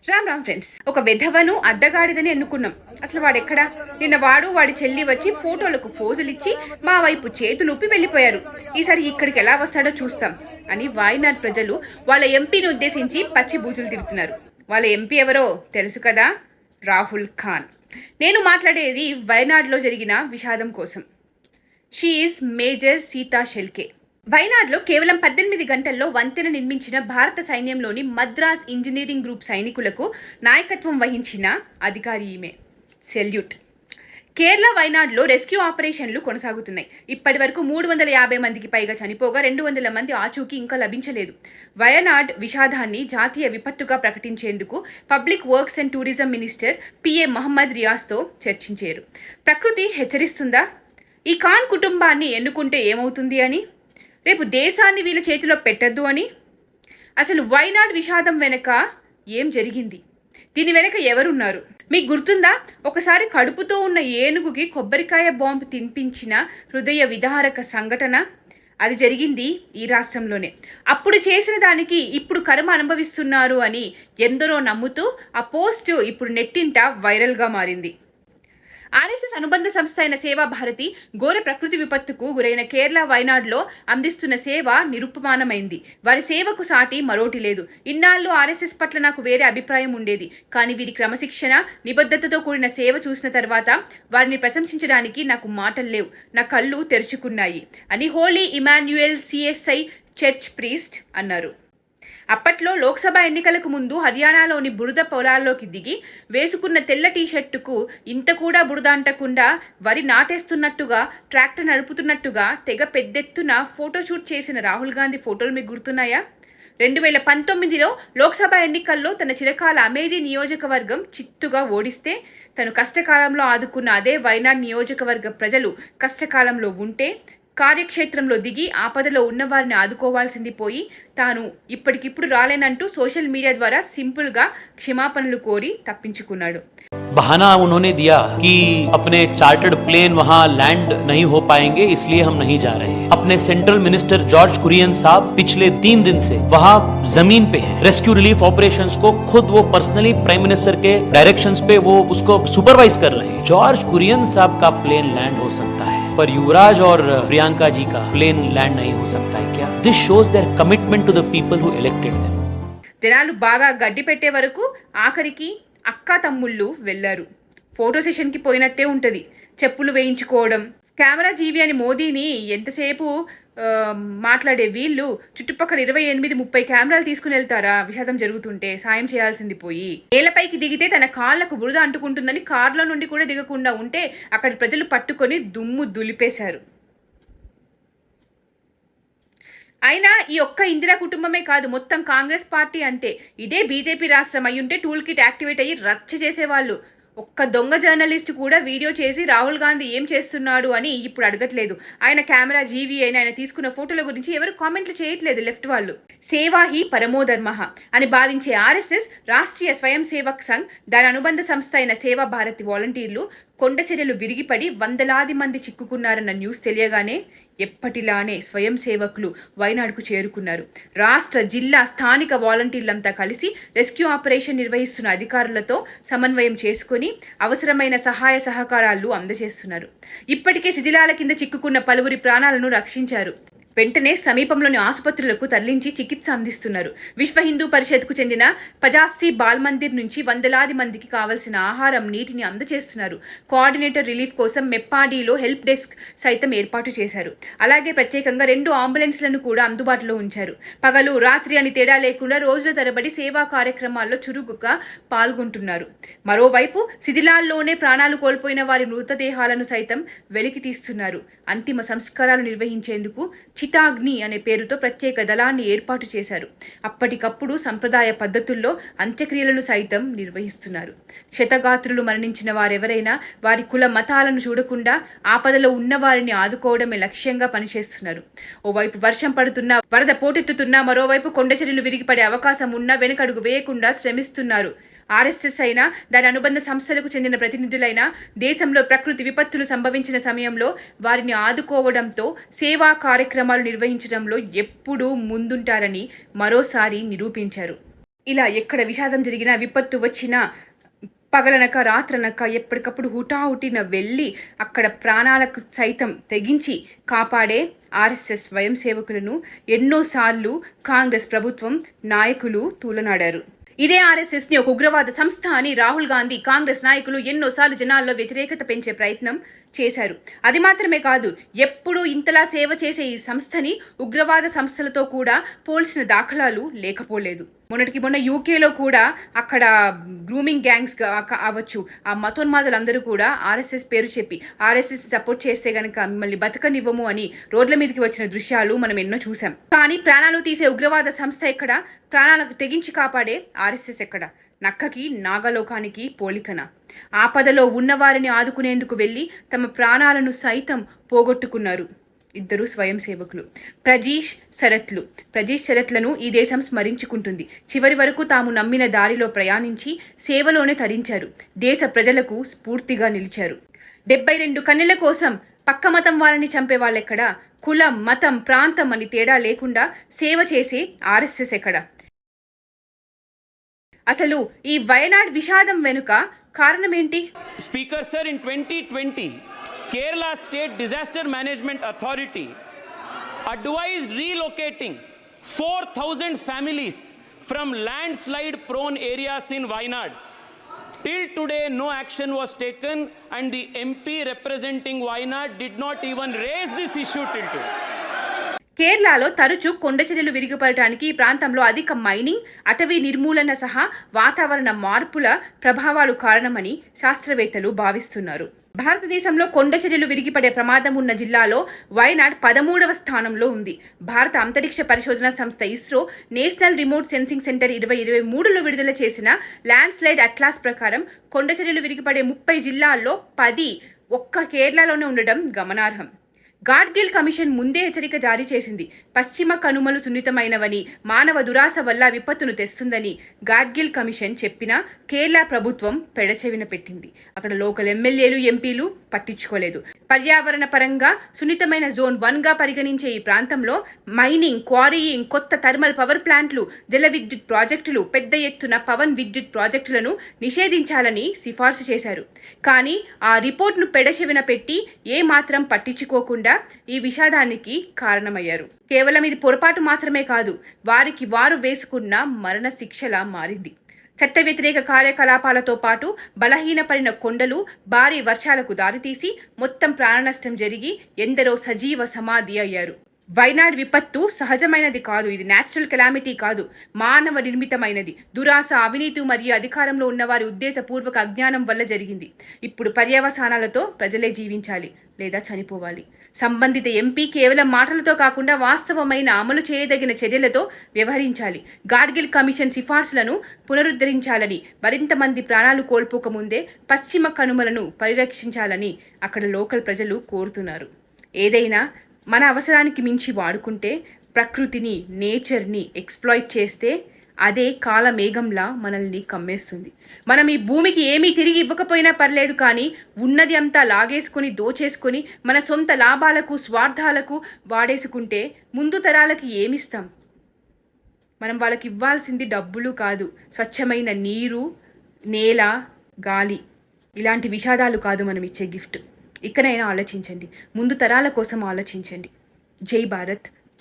Ram Ram friends, ఒక వెధవను అడ్డగాడిదని ఎన్నుకున్నాం. అసలు వాడెక్కడా? నిన్న వాడి చెల్లి వచ్చి ఫోటోలకు ఫోజులు ఇచ్చి మా వైపు చేతులూపి వెళ్ళిపోయారు. ఈసారి ఇక్కడికి ఎలా వస్తాడో చూస్తాం అని వాయనాడ్ ప్రజలు వాళ్ళ ఎంపీని ఉద్దేశించి పచ్చి బూతులు తిడుతున్నారు. వాళ్ళ ఎంపీ ఎవరో తెలుసు కదా, రాహుల్ ఖాన్. నేను మాట్లాడేది వయనాడ్లో జరిగిన విషాదం కోసం. She is major Sita Shelke. వయనాడ్లో కేవలం 18 గంటల్లో వంతెన నిర్మించిన భారత సైన్యంలోని మద్రాస్ ఇంజనీరింగ్ గ్రూప్ సైనికులకు నాయకత్వం వహించిన అధికారి ఈమె. సెల్యూట్. కేరళ వయనాడ్లో రెస్క్యూ ఆపరేషన్లు కొనసాగుతున్నాయి. ఇప్పటి వరకు 350 మందికి పైగా చనిపోగా 200 మంది ఆచూకీ ఇంకా లభించలేదు. వయనాడ్ విషాదాన్ని జాతీయ విపత్తుగా ప్రకటించేందుకు public works and tourism minister PA Mohammed రియాజ్తో చర్చించారు. ప్రకృతి హెచ్చరిస్తుందా? ఈ ఖాన్ కుటుంబాన్ని ఎన్నుకుంటే ఏమవుతుంది అని, రేపు దేశాన్ని వీళ్ళ చేతిలో పెట్టద్దు అని. అసలు వయనాడ్ విషాదం వెనక ఏం జరిగింది? దీని వెనక ఎవరున్నారు? మీకు గుర్తుందా? ఒకసారి కడుపుతో ఉన్న ఏనుగుకి కొబ్బరికాయ బాంబు తినిపించిన హృదయ విదారక సంఘటన. అది జరిగింది ఈ రాష్ట్రంలోనే. అప్పుడు చేసిన దానికి ఇప్పుడు కర్మ అనుభవిస్తున్నారు అని ఎందరో నమ్ముతూ ఆ పోస్ట్ ఇప్పుడు నెట్టింట వైరల్గా మారింది. ఆర్ఎస్ఎస్ అనుబంధ సంస్థ అయిన సేవా భారతి ఘోర ప్రకృతి విపత్తుకు గురైన కేరళ వయనాడ్లో అందిస్తున్న సేవ నిరుపమానమైంది. వారి సేవకు సాటి మరోటి లేదు. ఇన్నాళ్ళు ఆర్ఎస్ఎస్ పట్ల నాకు వేరే అభిప్రాయం ఉండేది. కానీ వీరి క్రమశిక్షణ, నిబద్ధతతో కూడిన సేవ చూసిన తర్వాత వారిని ప్రశంసించడానికి నాకు మాటలు లేవు. నా కళ్ళు తెరుచుకున్నాయి అని holy Emmanuel CSI church priest అన్నారు. అప్పట్లో లోక్సభ ఎన్నికలకు ముందు హర్యానాలోని బురద పొలాల్లోకి దిగి వేసుకున్న తెల్ల టీషర్టుకు ఇంత కూడా బురద అంటకుండా వరి నాటేస్తున్నట్టుగా, ట్రాక్టర్ నడుపుతున్నట్టుగా తెగ పెద్దెత్తున ఫోటోషూట్ చేసిన రాహుల్ గాంధీ ఫోటోలు మీకు గుర్తున్నాయా? 2019లో లోక్సభ ఎన్నికల్లో తన చిరకాల అమేధీ నియోజకవర్గం చిత్తుగా ఓడిస్తే తను కష్టకాలంలో ఆదుకున్న అదే వయనాడ్ నియోజకవర్గ ప్రజలు కష్టకాలంలో ఉంటే కార్యక్షేత్రంలో దిగి ఆపదలో ఉన్నవారిని ఆదుకోవాల్సింది పోయి తాను ఇప్పటికిప్పుడు రాలేనంటూ సోషల్ మీడియా ద్వారా సింపుల్గా క్షమాపణలు కోరి తప్పించుకున్నాడు. बहाना उन्होंने दिया कि अपने चार्टर्ड प्लेन वहां लैंड नहीं हो पाएंगे, इसलिए हम नहीं जा रहे हैं. अपने सेंट्रल मिनिस्टर जॉर्ज कुरियन साहब पिछले 3 दिन से वहां जमीन पे हैं. रेस्क्यू रिलीफ ऑपरेशंस को खुद वो पर्सनली प्राइम मिनिस्टर के डायरेक्शंस पे वो उसको सुपरवाइज कर रहे हैं. जॉर्ज कुरियन साहब का प्लेन लैंड हो सकता है, पर युवराज और प्रियंका जी का प्लेन लैंड नहीं हो सकता है क्या? This shows their commitment to the people who elected them. జనాలు బాగా గడ్డి పెట్టే వరకు ఆఖరికి అక్కా తమ్ముళ్ళు వెళ్ళారు. ఫోటో సెషన్కి పోయినట్టే ఉంటుంది. చెప్పులు వేయించుకోవడం, కెమెరా జీవి అని మోదీని ఎంతసేపు మాట్లాడే వీళ్ళు చుట్టుపక్కల 28-30 కెమెరాలు తీసుకుని వెళ్తారా? విషాదం జరుగుతుంటే సాయం చేయాల్సింది పోయి నేలపైకి దిగితే తన కాళ్లకు బురద అంటుకుంటుందని కార్లో నుండి కూడా దిగకుండా ఉంటే అక్కడి ప్రజలు పట్టుకొని దుమ్ము దులిపేశారు. అయినా ఈ ఒక్క ఇందిరా కుటుంబమే కాదు, మొత్తం కాంగ్రెస్ పార్టీ అంతే. ఇదే బీజేపీ రాష్ట్రం అయ్యుంటే టూల్ కిట్ యాక్టివేట్ అయ్యి రచ్చ చేసేవాళ్ళు. ఒక్క దొంగ జర్నలిస్ట్ కూడా వీడియో చేసి రాహుల్ గాంధీ ఏం చేస్తున్నాడు అని ఇప్పుడు అడగట్లేదు. ఆయన కెమెరా జీవీ అయిన ఆయన తీసుకున్న ఫోటోల గురించి ఎవరు కామెంట్లు చేయట్లేదు. లెఫ్ట్ వాళ్ళు సేవా హీ పరమోధర్మః అని భావించే ఆర్ఎస్ఎస్ రాష్ట్రీయ స్వయం సేవక్ సంఘ్, దాని అనుబంధ సంస్థ అయిన సేవా భారతి వాలంటీర్లు కొండ చర్యలు విరిగిపడి వందలాది మంది చిక్కుకున్నారన్న న్యూస్ తెలియగానే ఎప్పటిలానే స్వయం సేవకులు వయనాడ్కు చేరుకున్నారు. రాష్ట్ర, జిల్లా, స్థానిక వాలంటీర్లంతా కలిసి రెస్క్యూ ఆపరేషన్ నిర్వహిస్తున్న అధికారులతో సమన్వయం చేసుకుని అవసరమైన సహాయ సహకారాలు అందజేస్తున్నారు. ఇప్పటికే శిథిలాల కింద చిక్కుకున్న పలువురి ప్రాణాలను రక్షించారు. వెంటనే సమీపంలోని ఆసుపత్రులకు తరలించి చికిత్స అందిస్తున్నారు. విశ్వ హిందూ పరిషత్కు చెందిన పజాస్సీ బాల్ మందిర్ నుంచి వందలాది మందికి కావలసిన ఆహారం, నీటిని అందజేస్తున్నారు. కోఆర్డినేటర్ రిలీఫ్ కోసం మెప్పాడీలో హెల్ప్ డెస్క్ సైతం ఏర్పాటు చేశారు. అలాగే ప్రత్యేకంగా 2 అంబులెన్స్లను కూడా అందుబాటులో ఉంచారు. పగలు, రాత్రి అని తేడా లేకుండా రోజుల తరబడి సేవా కార్యక్రమాల్లో చురుకుగా పాల్గొంటున్నారు. మరోవైపు శిథిలాల్లోనే ప్రాణాలు కోల్పోయిన వారి మృతదేహాలను సైతం వెలికి తీస్తున్నారు. అంతిమ సంస్కారాలు నిర్వహించేందుకు చితాగ్ని అనే పేరుతో ప్రత్యేక దళాన్ని ఏర్పాటు చేశారు. అప్పటికప్పుడు సంప్రదాయ పద్ధతుల్లో అంత్యక్రియలను సైతం నిర్వహిస్తున్నారు. క్షతగాత్రులు మరణించిన వారెవరైనా వారి కుల మతాలను చూడకుండా ఆపదలో ఉన్న వారిని ఆదుకోవడమే లక్ష్యంగా పనిచేస్తున్నారు. ఓవైపు వర్షం పడుతున్నా, వరద పోటెత్తుతున్నా, మరోవైపు కొండచర్యలు విరిగిపడే అవకాశం ఉన్నా వెనకడుగు వేయకుండా శ్రమిస్తున్నారు. ఆర్ఎస్ఎస్ అయినా, దాని అనుబంధ సంస్థలకు చెందిన ప్రతినిధులైనా దేశంలో ప్రకృతి విపత్తులు సంభవించిన సమయంలో వారిని ఆదుకోవడంతో సేవా కార్యక్రమాలు నిర్వహించడంలో ఎప్పుడూ ముందుంటారని మరోసారి నిరూపించారు. ఇలా ఎక్కడ విషాదం జరిగినా, విపత్తు వచ్చినా, పగలనక రాత్రనక ఎప్పటికప్పుడు హుటాహుటిన వెళ్ళి అక్కడ ప్రాణాలకు సైతం తెగించి కాపాడే ఆర్ఎస్ఎస్ స్వయం సేవకులను ఎన్నోసార్లు కాంగ్రెస్ ప్రభుత్వం నాయకులు తూలనాడారు. ఇదే ఆర్ఎస్ఎస్ని ఒక ఉగ్రవాద సంస్థ అని రాహుల్ గాంధీ, కాంగ్రెస్ నాయకులు ఎన్నోసార్లు జనాల్లో వ్యతిరేకత పెంచే ప్రయత్నం చేశారు. అది మాత్రమే కాదు, ఎప్పుడూ ఇంతలా సేవ చేసే ఈ సంస్థని ఉగ్రవాద సంస్థలతో కూడా పోల్చిన దాఖలాలు లేకపోలేదు. మొన్నటికి మొన్న యూకేలో కూడా అక్కడ గ్రూమింగ్ గ్యాంగ్స్ అవ్వచ్చు, ఆ మతోన్మాదులందరూ కూడా ఆర్ఎస్ఎస్ పేరు చెప్పి ఆర్ఎస్ఎస్ సపోర్ట్ చేస్తే గనక మిమ్మల్ని బతకనివ్వము అని రోడ్ల మీదకి వచ్చిన దృశ్యాలు మనం ఎన్నో చూసాం. కానీ ప్రాణాలు తీసే ఉగ్రవాద సంస్థ ఎక్కడ? ప్రాణాలకు తెగించి కాపాడే ఆర్ఎస్ఎస్ ఎక్కడ? నక్కకి నాగలోకానికి పోలికన. ఆపదలో ఉన్నవారిని ఆదుకునేందుకు వెళ్ళి తమ ప్రాణాలను సైతం పోగొట్టుకున్నారు ఇద్దరు స్వయం సేవకులు. ప్రజీష్ శరత్లను ఈ దేశం స్మరించుకుంటుంది. చివరి వరకు తాము నమ్మిన దారిలో ప్రయాణించి సేవలోనే తరించారు. దేశ ప్రజలకు స్ఫూర్తిగా నిలిచారు. 72 కన్నెల కోసం పక్క మతం వారిని చంపే వాళ్ళెక్కడా? కులం, మతం, ప్రాంతం అని తేడా లేకుండా సేవ చేసే ఆర్ఎస్ఎస్ ఎక్కడ? అసలు ఈ వయనాడ్ విషాదం వెనుక కారణమేంటి? Speaker sir, in 2020 Kerala State Disaster Management Authority advised relocating 4,000 families from landslide prone areas in Wayanad. Till today no action was taken and the MP representing Wayanad did not even raise this issue till today. కేరళలో తరచూ కొండచర్యలు విరిగిపడటానికి ఈ ప్రాంతంలో అధిక mining, అటవీ నిర్మూలన సహా వాతావరణ మార్పుల ప్రభావాలు కారణమని శాస్త్రవేత్తలు భావిస్తున్నారు. భారతదేశంలో కొండచర్యలు విరిగిపడే ప్రమాదం ఉన్న జిల్లాలో వయనాడ్ 13వ స్థానంలో ఉంది. భారత అంతరిక్ష పరిశోధన సంస్థ ISRO national remote sensing centre 2023లో విడుదల చేసిన ల్యాండ్ స్లైడ్ అట్లాస్ ప్రకారం కొండచర్యలు విరిగిపడే 30 జిల్లాల్లో 10 ఒక్క కేరళలోనే ఉండడం గమనార్హం. గాడ్గిల్ కమిషన్ ముందే హెచ్చరిక జారీ చేసింది. పశ్చిమ కనుమలు సున్నితమైనవని, మానవ దురాశ వల్ల విపత్తును తెస్తుందని గాడ్గిల్ కమిషన్ చెప్పినా కేరళ ప్రభుత్వం పెడచెవిన పెట్టింది. అక్కడ లోకల్ ఎమ్మెల్యేలు, ఎంపీలు పట్టించుకోలేదు. పర్యావరణ పరంగా సున్నితమైన జోన్ 1గా పరిగణించే ఈ ప్రాంతంలో మైనింగ్, క్వారీయింగ్, కొత్త థర్మల్ పవర్ ప్లాంట్లు, జల విద్యుత్ ప్రాజెక్టులు, పెద్ద ఎత్తున పవన్ విద్యుత్ ప్రాజెక్టులను నిషేధించాలని సిఫార్సు చేశారు. కానీ ఆ రిపోర్ట్ను పెడచెవిన పెట్టి ఏమాత్రం పట్టించుకోకుండా ఈ విషాదానికి కారణమయ్యారు. కేవలం ఇది పొరపాటు మాత్రమే కాదు, వారికి వారు వేసుకున్న మరణ శిక్షలా మారింది. చట్ట వ్యతిరేక కార్యకలాపాలతో పాటు బలహీనపడిన కొండలు భారీ వర్షాలకు దారితీసి మొత్తం ప్రాణనష్టం జరిగి ఎందరో సజీవ సమాధి అయ్యారు. వయనాడ్ విపత్తు సహజమైనది కాదు, ఇది న్యాచురల్ కెలామిటీ కాదు, మానవ నిర్మితమైనది. దురాశ, అవినీతి మరియు అధికారంలో ఉన్నవారి ఉద్దేశపూర్వక అజ్ఞానం వల్ల జరిగింది. ఇప్పుడు పర్యవసానాలతో ప్రజలే జీవించాలి లేదా చనిపోవాలి. సంబంధిత ఎంపీ కేవలం మాటలతో కాకుండా వాస్తవమైన అమలు చేయదగిన చర్యలతో వ్యవహరించాలి. గాడ్గిల్ కమిషన్ సిఫార్సులను పునరుద్ధరించాలని, మరింత మంది ప్రాణాలు కోల్పోకముందే పశ్చిమ కనుమలను పరిరక్షించాలని అక్కడ లోకల్ ప్రజలు కోరుతున్నారు. ఏదైనా మన అవసరానికి మించి వాడుకుంటే, ప్రకృతిని, నేచర్ని ఎక్స్ప్లాయిట్ చేస్తే అదే కాలమేఘంలా మనల్ని కమ్మేస్తుంది. మనం ఈ భూమికి ఏమీ తిరిగి ఇవ్వకపోయినా పర్లేదు, కానీ ఉన్నది అంతా లాగేసుకొని, దోచేసుకొని మన సొంత లాభాలకు, స్వార్థాలకు వాడేసుకుంటే ముందు తరాలకి ఏమిస్తాం? మనం వాళ్ళకి ఇవ్వాల్సింది డబ్బులు కాదు, స్వచ్ఛమైన నీరు, నేల, గాలి. ఇలాంటి విషాదాలు కాదు మనం ఇచ్చే గిఫ్ట్. ఇకనైనా ఆలోచించండి, ముందు తరాల కోసం ఆలోచించండి. జై భారత్,